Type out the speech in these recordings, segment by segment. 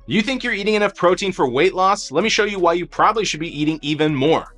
You think you're eating enough protein for weight loss? Let me show you why you probably should be eating even more.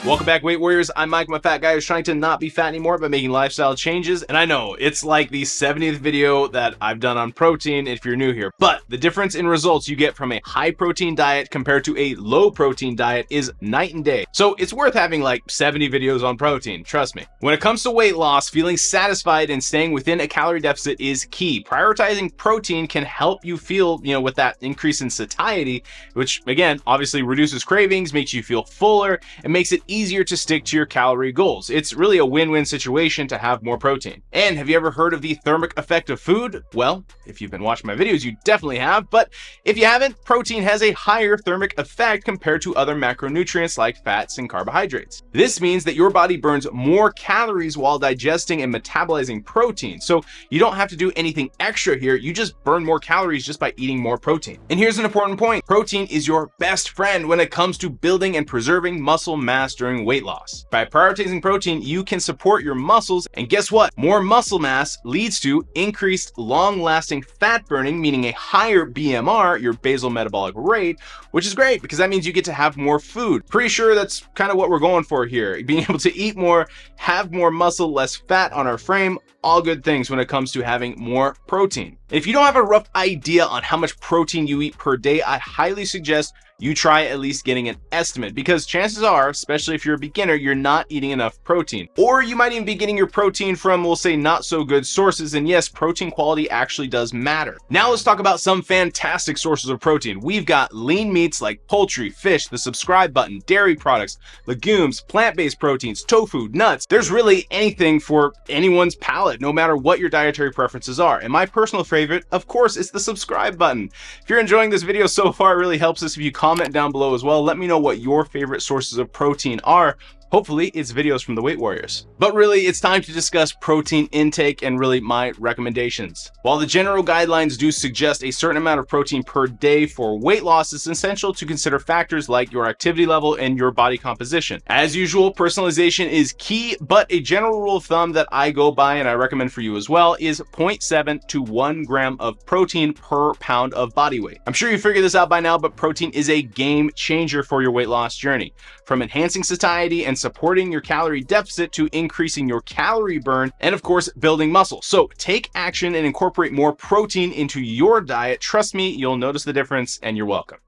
Welcome back, Weight Warriors. I'm Mike, my fat guy who's trying to not be fat anymore by making lifestyle changes. And I know it's like the 70th video that I've done on protein if you're new here, but the difference in results you get from a high protein diet compared to a low protein diet is night and day. So it's worth having like 70 videos on protein, trust me. When it comes to weight loss, feeling satisfied and staying within a calorie deficit is key. Prioritizing protein can help you feel, with that increase in satiety, which again, obviously reduces cravings, makes you feel fuller, and makes it easier to stick to your calorie goals. It's really a win-win situation to have more protein. And have you ever heard of the thermic effect of food? Well, if you've been watching my videos, you definitely have, but if you haven't, protein has a higher thermic effect compared to other macronutrients like fats and carbohydrates. This means that your body burns more calories while digesting and metabolizing protein. So you don't have to do anything extra here, you just burn more calories just by eating more protein. And here's an important point. Protein is your best friend when it comes to building and preserving muscle mass during weight loss. By prioritizing protein, you can support your muscles, and guess what? More muscle mass leads to increased long-lasting fat burning, meaning a higher BMR, your basal metabolic rate, which is great because that means you get to have more food. Pretty sure that's kind of what we're going for here. Being able to eat more, have more muscle, less fat on our frame, all good things when it comes to having more protein. If you don't have a rough idea on how much protein you eat per day, I highly suggest you try at least getting an estimate, because chances are, especially if you're a beginner, you're not eating enough protein. Or you might even be getting your protein from, we'll say, not so good sources, and yes, protein quality actually does matter. Now let's talk about some fantastic sources of protein. We've got lean meats like poultry, fish, the subscribe button, dairy products, legumes, plant-based proteins, tofu, nuts. There's really anything for anyone's palate, no matter what your dietary preferences are. And my personal favorite, of course, is the subscribe button. If you're enjoying this video so far, it really helps us if you comment down below as well. Let me know what your favorite sources of protein are. Hopefully it's videos from the Weight Warriors. But really, it's time to discuss protein intake and really my recommendations. While the general guidelines do suggest a certain amount of protein per day for weight loss, it's essential to consider factors like your activity level and your body composition. As usual, personalization is key, but a general rule of thumb that I go by and I recommend for you as well is 0.7 to 1 gram of protein per pound of body weight. I'm sure you figured this out by now, but protein is a game changer for your weight loss journey. From enhancing satiety and supporting your calorie deficit to increasing your calorie burn and of course building muscle. So take action and incorporate more protein into your diet. Trust me, you'll notice the difference, and you're welcome.